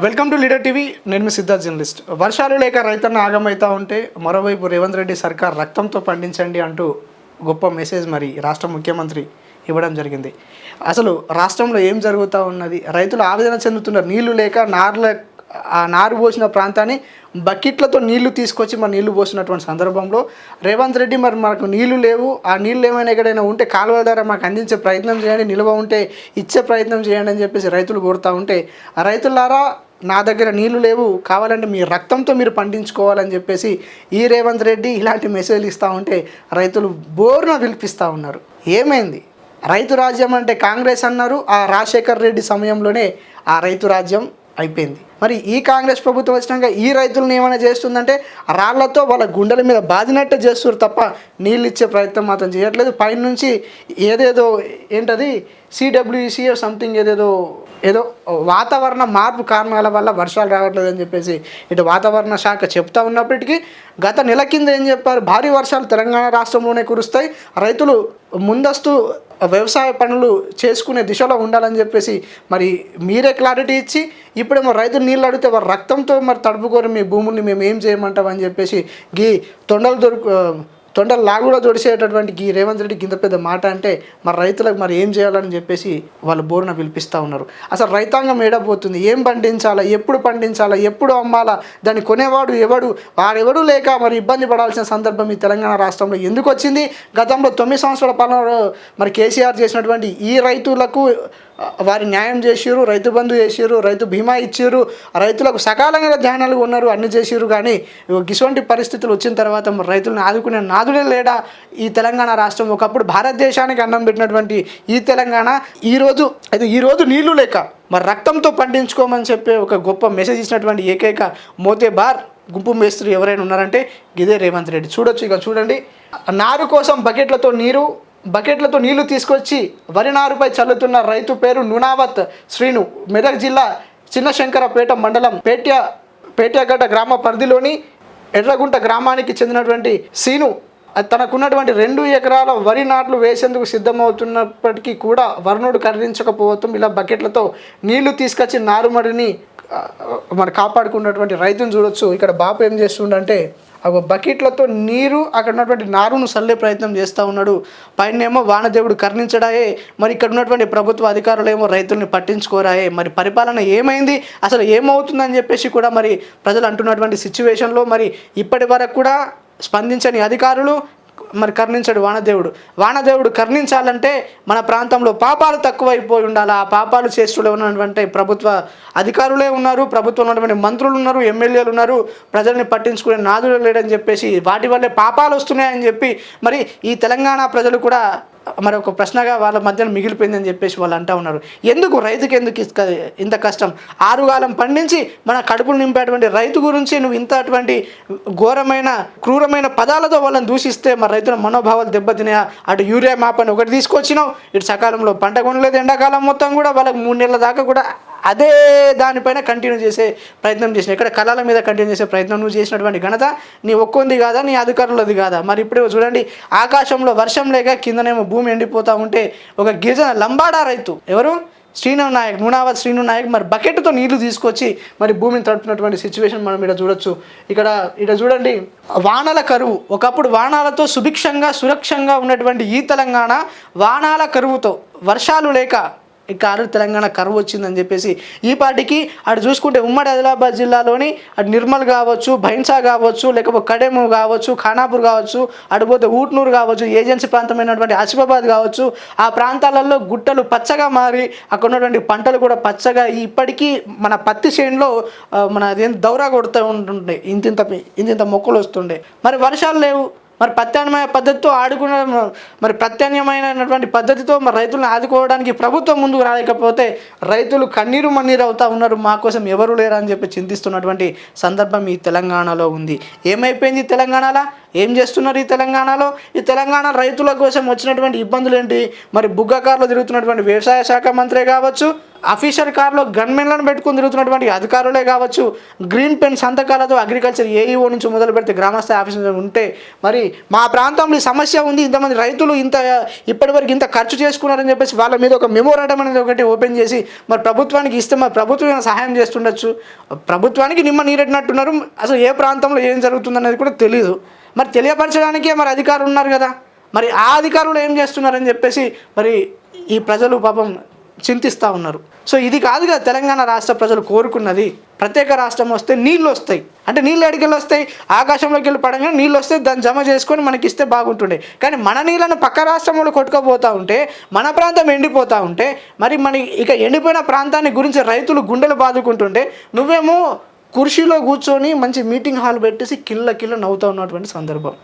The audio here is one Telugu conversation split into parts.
Welcome to leader TV. నేను మీ సిద్ధార్థ్ జర్నలిస్ట్. వర్షాలు లేక రైతన్న ఆగమవుతా ఉంటే మరోవైపు రేవంత్ రెడ్డి సర్కార్ రక్తంతో పండించండి అంటూ గొప్ప మెసేజ్ మరి రాష్ట్ర ముఖ్యమంత్రి ఇవ్వడం జరిగింది. అసలు రాష్ట్రంలో ఏం జరుగుతూ ఉన్నది, రైతులు ఆవేదన చెందుతున్నారు. నీళ్లు లేక నారు పోసిన ప్రాంతాన్ని బకెట్లతో నీళ్లు తీసుకొచ్చి మరి నీళ్లు పోసినటువంటి సందర్భంలో రేవంత్ రెడ్డి మరి మనకు నీళ్లు లేవు, ఆ నీళ్ళు ఏమైనా ఎక్కడైనా ఉంటే కాలువ ద్వారా మాకు అందించే ప్రయత్నం చేయండి, నిల్వ ఉంటే ఇచ్చే ప్రయత్నం చేయండి అని చెప్పేసి రైతులు కోరుతూ ఉంటే, రైతులారా నా దగ్గర నీళ్లు లేవు, కావాలంటే మీ రక్తంతో మీరు పండించుకోవాలని చెప్పేసి ఈ రేవంత్ రెడ్డి ఇలాంటి మెసేజ్లు ఇస్తూ ఉంటే రైతులు బోరున పిలిపిస్తూ ఉన్నారు. ఏమైంది? రైతు రాజ్యం అంటే కాంగ్రెస్ అన్నారు. ఆ రాజశేఖర్ రెడ్డి సమయంలోనే ఆ రైతు రాజ్యం అయిపోయింది. మరి ఈ కాంగ్రెస్ ప్రభుత్వం వచ్చినాక ఈ రైతులను ఏమైనా చేస్తుందంటే రాళ్లతో వాళ్ళ గుండెల మీద బాదినట్టే చేస్తారు తప్ప నీళ్ళు ఇచ్చే ప్రయత్నం మాత్రం చేయట్లేదు. పైనుంచి ఏదేదో ఏంటది సిడబ్ల్యూసి సంథింగ్ ఏదో వాతావరణ మార్పు కారణాల వల్ల వర్షాలు రావట్లేదు అని చెప్పేసి ఇటు వాతావరణ శాఖ చెప్తా ఉన్నప్పటికీ గత నెల కింద ఏం చెప్పారు, భారీ వర్షాలు తెలంగాణ రాష్ట్రంలోనే కురుస్తాయి, రైతులు ముందస్తు వ్యవసాయ పనులు చేసుకునే దిశలో ఉండాలని చెప్పేసి మరి మీరే క్లారిటీ ఇచ్చి ఇప్పుడేమో రైతులు నీళ్ళు అడిగితే వారు రక్తంతో మరి తడుపుకొని మీ భూముల్ని మేము ఏం చేయమంటామని చెప్పేసి తొండలు లాగులో జొడిసేటటువంటి ఈ రేవంత్ రెడ్డికి ఇంత పెద్ద మాట అంటే మరి రైతులకు మరి ఏం చేయాలని చెప్పేసి వాళ్ళు బోరున పిలిపిస్తూ ఉన్నారు. అసలు రైతాంగం ఏడబోతుంది, ఏం పండించాలా, ఎప్పుడు పండించాలా, ఎప్పుడు అమ్మాలా, దాన్ని కొనేవాడు వాడెవడు లేక మరి ఇబ్బంది పడాల్సిన సందర్భం ఈ తెలంగాణ రాష్ట్రంలో ఎందుకు వచ్చింది? గతంలో 9 సంవత్సరాల పాలన మరి కేసీఆర్ చేసినటువంటి ఈ రైతులకు వారి న్యాయం చేసిరు, రైతు బంధు చేసిరు, రైతు బీమా ఇచ్చిరు, రైతులకు సకాలంగా ధాన్యాలు కొన్నారు, అన్ని చేసిరు. కానీ ఇటువంటి పరిస్థితులు వచ్చిన తర్వాత మరి రైతులను ఆదుకునే నాదుడే లేడా ఈ తెలంగాణ రాష్ట్రం? ఒకప్పుడు భారతదేశానికి అన్నం పెట్టినటువంటి ఈ తెలంగాణ ఈరోజు నీళ్లు లేక మరి రక్తంతో పండించుకోమని చెప్పే ఒక గొప్ప మెసేజ్ ఇచ్చినటువంటి ఏకైక మోతేబార్ గుంపు మేస్త్రి ఎవరైనా ఉన్నారంటే ఇదే రేవంత్ రెడ్డి. చూడండి, నారు కోసం బకెట్లతో నీళ్లు తీసుకొచ్చి వరి నారుపై చల్లుతున్న రైతు పేరు నునావత్ శ్రీను. మెదక్ జిల్లా చిన్నశంకరపేట మండలం పేట్యాగడ్డ గ్రామ పరిధిలోని ఎర్రగుంట గ్రామానికి చెందినటువంటి శ్రీను తనకున్నటువంటి 2 ఎకరాల వరి నాట్లు వేసేందుకు సిద్ధమవుతున్నప్పటికీ కూడా వరుణుడు కరుణించకపోవడం ఇలా బకెట్లతో నీళ్లు తీసుకొచ్చి నారుమడిని మరి కాపాడుకున్నటువంటి రైతును చూడొచ్చు. ఇక్కడ బాపు ఏం చేస్తుండంటే బకెట్లతో నీరు అక్కడ ఉన్నటువంటి నారును సల్లే ప్రయత్నం చేస్తూ ఉన్నాడు. పైనేమో వానదేవుడు కరుణించడాయే, మరి ఇక్కడ ఉన్నటువంటి ప్రభుత్వ అధికారులు ఏమో రైతుల్ని పట్టించుకోరాయే. మరి పరిపాలన ఏమైంది, అసలు ఏమవుతుందని చెప్పేసి కూడా మరి ప్రజలు అంటున్నటువంటి సిచ్యువేషన్లో మరి ఇప్పటి వరకు కూడా స్పందించని అధికారులు మరి కరుణించాడు వానదేవుడు కరుణించాలంటే మన ప్రాంతంలో పాపాలు తక్కువైపోయి ఉండాలి. ఆ పాపాలు చేస్తూ ఉన్నటువంటి ప్రభుత్వ అధికారులే ఉన్నారు, ప్రభుత్వంలో ఉన్నటువంటి మంత్రులు ఉన్నారు, ఎమ్మెల్యేలు ఉన్నారు, ప్రజల్ని పట్టించుకునే నాదులు లేడని చెప్పేసి వాటి వల్లే పాపాలు వస్తున్నాయని చెప్పి మరి ఈ తెలంగాణ ప్రజలు కూడా మరి ఒక ప్రశ్నగా వాళ్ళ మధ్యన మిగిలిపోయిందని చెప్పేసి వాళ్ళు అంటూ ఉన్నారు. ఎందుకు రైతుకి ఇంత కష్టం? ఆరుగాలం పండించి మన కడుపులు నింపేటువంటి రైతు గురించి నువ్వు అటువంటి ఘోరమైన క్రూరమైన పదాలతో వాళ్ళని దూషిస్తే మరి రైతుల మనోభావాలు దెబ్బతినే. అటు యూరియా మాపని ఒకటి తీసుకొచ్చినావు, ఇటు సకాలంలో పంట కొనలేదు, ఎండాకాలం మొత్తం కూడా వాళ్ళకి 3 నెలల దాకా కూడా అదే దానిపైన కంటిన్యూ చేసే ప్రయత్నం చేసిన. ఇక్కడ కళల మీద కంటిన్యూ చేసే ప్రయత్నం నువ్వు చేసినటువంటి ఘనత నీ ఒక్కొంది కాదా, నీ అధికారులది కాదా? మరి ఇప్పుడు చూడండి, ఆకాశంలో వర్షం లేక కిందనేమో భూమి ఎండిపోతూ ఉంటే ఒక గిరిజన లంబాడా రైతు ఎవరు నునావత్ శ్రీను నాయక్ మరి బకెట్తో నీళ్లు తీసుకొచ్చి మరి భూమిని తడుపుతున్నటువంటి సిచ్యువేషన్ మనం ఇక్కడ చూడొచ్చు. ఇక్కడ చూడండి, వానల కరువు. ఒకప్పుడు వానాలతో సురక్షంగా ఉన్నటువంటి ఈ తెలంగాణ వానాల కరువుతో వర్షాలు లేక తెలంగాణ కరువు వచ్చిందని చెప్పేసి ఈ పార్టీకి అటు చూసుకుంటే ఉమ్మడి ఆదిలాబాద్ జిల్లాలోని అటు నిర్మల్ కావచ్చు, భైన్సా కావచ్చు, లేకపోతే కడెము కావచ్చు, ఖానాపూర్ కావచ్చు, అటుపోతే ఊట్నూరు కావచ్చు, ఏజెన్సీ ప్రాంతమైనటువంటి ఆసిఫాబాద్ కావచ్చు, ఆ ప్రాంతాలలో గుట్టలు పచ్చగా మారి అక్కడ ఉన్నటువంటి పంటలు కూడా పచ్చగా ఇప్పటికీ మన పత్తి చేనులో మన దౌరా కొడుతూ ఉంటుండే, ఇంతింత మొక్కలు వస్తుండే. మరి వర్షాలు లేవు, మరి ప్రత్యామ్నాయ పద్ధతితో ప్రత్యామ్నాయమైనటువంటి పద్ధతితో మరి రైతులను ఆదుకోవడానికి ప్రభుత్వం ముందుకు రాలేకపోతే రైతులు కన్నీరు మన్నీరు అవుతా ఉన్నారు. మా కోసం ఎవరు లేరని చెప్పి చింతిస్తున్నటువంటి సందర్భం ఈ తెలంగాణలో ఉంది. ఏమైపోయింది తెలంగాణలో? ఏం చేస్తున్నారు ఈ తెలంగాణలో? ఈ తెలంగాణ రైతుల కోసం వచ్చినటువంటి ఇబ్బందులు ఏంటి? మరి బుగ్గ కారులో తిరుగుతున్నటువంటి వ్యవసాయ శాఖ మంత్రే కావచ్చు, అఫీషియల్ కార్లో గన్మెన్లను పెట్టుకుని తిరుగుతున్నటువంటి అధికారులే కావచ్చు, గ్రీన్ పెన్ సంతకాలతో అగ్రికల్చర్ ఏఈఓ నుంచి మొదలు పెడితే గ్రామస్థాయి ఆఫీసులు ఉంటే, మరి మా ప్రాంతంలో ఈ సమస్య ఉంది, ఇంతమంది రైతులు ఇప్పటివరకు ఇంత ఖర్చు చేసుకున్నారని చెప్పేసి వాళ్ళ మీద ఒక మెమోరాండం అనేది ఒకటి ఓపెన్ చేసి మరి ప్రభుత్వానికి ఇస్తే మరి ప్రభుత్వం ఏమైనా సహాయం చేస్తుండొచ్చు. ప్రభుత్వానికి నిమ్మ నీరెట్టినట్టున్నారు. అసలు ఏ ప్రాంతంలో ఏం జరుగుతుందనేది కూడా తెలియదు. మరి తెలియపరచడానికే మరి అధికారులు ఉన్నారు కదా, మరి ఆ అధికారులు ఏం చేస్తున్నారని చెప్పేసి మరి ఈ ప్రజలు పాపం చింతిస్తూ ఉన్నారు. సో ఇది కాదు కదా తెలంగాణ రాష్ట్ర ప్రజలు కోరుకున్నది. ప్రత్యేక రాష్ట్రం వస్తే నీళ్ళు వస్తాయి, అంటే నీళ్ళు ఎడికెళ్ళి వస్తాయి, ఆకాశంలోకి వెళ్ళి పడంగానే నీళ్ళు వస్తే దాన్ని జమ చేసుకొని మనకి ఇస్తే బాగుంటుండే. కానీ మన నీళ్ళను పక్క రాష్ట్రంలో కొట్టుకుపోతూ ఉంటే, మన ప్రాంతం ఎండిపోతూ ఉంటే, మరి ఇక ఎండిపోయిన ప్రాంతాన్ని గురించి రైతులు గుండెలు బాదుకుంటుంటే నువ్వేమో కుర్చీలో కూర్చొని మంచి మీటింగ్ హాల్ పెట్టేసి కిల్ల నవ్వుతూ ఉన్నటువంటి సందర్భం.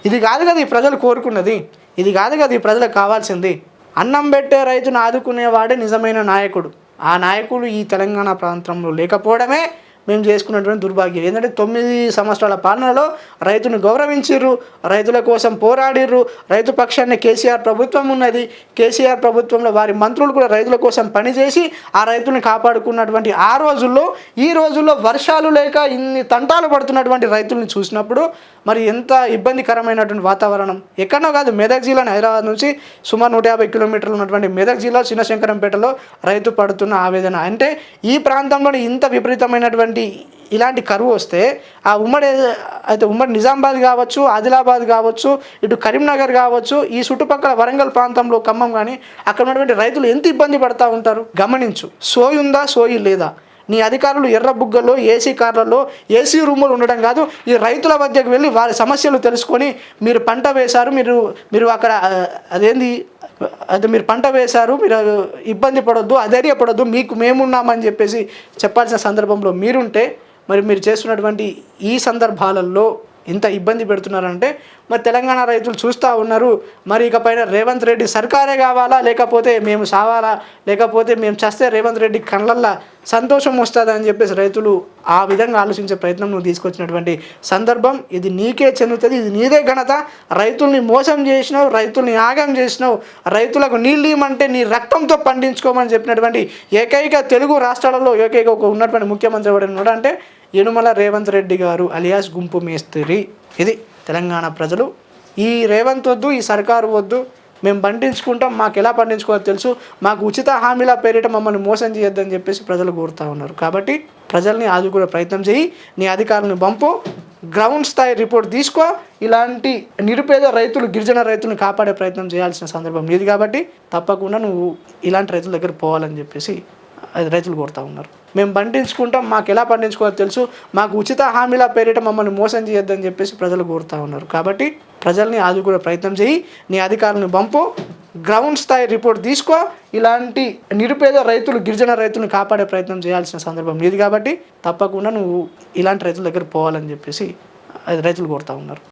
ఇది కాదు కదా ఈ ప్రజలు కోరుకున్నది, ఇది కాదు కదా ఈ ప్రజలకు కావాల్సింది. అన్నం పెట్టే రైతును ఆదుకునేవాడే నిజమైన నాయకుడు. ఆ నాయకుడు ఈ తెలంగాణ ప్రాంతంలో లేకపోవడమే మేము చేసుకున్నటువంటి దుర్భాగ్యం. ఏంటంటే 9 సంవత్సరాల పాలనలో రైతును గౌరవించిర్రు, రైతుల కోసం పోరాడిర్రు, రైతు పక్షాన్ని కేసీఆర్ ప్రభుత్వం ఉన్నది. కేసీఆర్ ప్రభుత్వంలో వారి మంత్రులు కూడా రైతుల కోసం పనిచేసి ఆ రైతులను కాపాడుకున్నటువంటి ఆ రోజుల్లో, ఈ రోజుల్లో వర్షాలు లేక ఇన్ని తంటాలు పడుతున్నటువంటి రైతుల్ని చూసినప్పుడు మరి ఎంత ఇబ్బందికరమైనటువంటి వాతావరణం. ఎక్కడో కాదు, మెదక్ జిల్లాని హైదరాబాద్ నుంచి సుమారు 150 కిలోమీటర్లు ఉన్నటువంటి మెదక్ జిల్లా చిన్నశంకరంపేటలో రైతు పడుతున్న ఆవేదన. అంటే ఈ ప్రాంతంలోని ఇంత విపరీతమైనటువంటి ఇలాంటి కరువు వస్తే ఆ ఉమ్మడి నిజామాబాద్ కావచ్చు, ఆదిలాబాద్ కావచ్చు, ఇటు కరీంనగర్ కావచ్చు, ఈ చుట్టుపక్కల వరంగల్ ప్రాంతంలో ఖమ్మం కానీ అక్కడ ఉన్నటువంటి రైతులు ఎంత ఇబ్బంది పడుతూ ఉంటారు గమనించు. సోయి ఉందా, సోయి లేదా? నీ అధికారులు ఎర్ర బుగ్గల్లో, ఏసీ కార్లలో, ఏసీ రూములు ఉండడం కాదు, ఈ రైతుల మధ్యకు వెళ్ళి వారి సమస్యలు తెలుసుకొని మీరు పంట వేశారు, మీరు అక్కడ మీరు పంట వేశారు, మీరు ఇబ్బంది పడొద్దు, అధైర్యపడొద్దు, మీకు మేమున్నామని చెప్పేసి చెప్పాల్సిన సందర్భంలో మీరుంటే మరి మీరు చేస్తున్నటువంటి ఈ సందర్భాలలో ఇంత ఇబ్బంది పెడుతున్నారంటే మరి తెలంగాణ రైతులు చూస్తూ ఉన్నారు. మరి ఇకపైన రేవంత్ రెడ్డి సర్కారే కావాలా, లేకపోతే మేము సావాలా, లేకపోతే మేము చస్తే రేవంత్ రెడ్డి కళ్ళల్లో సంతోషం వస్తుందని చెప్పేసి రైతులు ఆ విధంగా ఆలోచించే ప్రయత్నం నువ్వు తీసుకొచ్చినటువంటి సందర్భం. ఇది నీకే చెందుతుంది, ఇది నీదే ఘనత. రైతుల్ని మోసం చేసినావు, రైతుల్ని ఆగం చేసినావు, రైతులకు నీళ్ళు ఇవ్వమంటే నీ రక్తంతో పండించుకోమని చెప్పినటువంటి ఏకైక తెలుగు రాష్ట్రాలలో ఏకైక ఉన్నటువంటి ముఖ్యమంత్రి ఎవరైనా ఉన్నాడంటే యనుమల రేవంత్ రెడ్డి గారు అలియాస్ గుంపు మేస్త్రి. ఇది తెలంగాణ ప్రజలు. ఈ రేవంత్ వద్దు, ఈ సర్కారు వద్దు, మేము పండించుకుంటాం, మాకు ఎలా పండించుకోవాలో తెలుసు, మాకు ఉచిత హామీల పేరిట మమ్మల్ని మోసం చేయొద్దని చెప్పేసి ప్రజలు కోరుతూ ఉన్నారు. కాబట్టి ప్రజల్ని ఆదుకునే ప్రయత్నం చేయి, నీ అధికారులను పంపు, గ్రౌండ్ స్థాయి రిపోర్ట్ తీసుకో, ఇలాంటి నిరుపేద రైతులు, గిరిజన రైతులను కాపాడే ప్రయత్నం చేయాల్సిన సందర్భం నీది. కాబట్టి తప్పకుండా నువ్వు ఇలాంటి రైతుల దగ్గర పోవాలని చెప్పేసి రైతులు కోరుతూ ఉన్నారు. మేము పండించుకుంటాం, మాకు ఎలా పండించుకోవాలో తెలుసు, మాకు ఉచిత హామీల పేరిట మమ్మల్ని మోసం చేయొద్దని చెప్పేసి ప్రజలు కోరుతూ ఉన్నారు. కాబట్టి ప్రజల్ని ఆదుకునే ప్రయత్నం చేయి, నీ అధికారులను పంపు, గ్రౌండ్ స్థాయి రిపోర్ట్ తీసుకో, ఇలాంటి నిరుపేద రైతులు, గిరిజన రైతులను కాపాడే ప్రయత్నం చేయాల్సిన సందర్భం నీది. కాబట్టి తప్పకుండా నువ్వు ఇలాంటి రైతుల దగ్గర పోవాలని చెప్పేసి రైతులు కోరుతూ ఉన్నారు.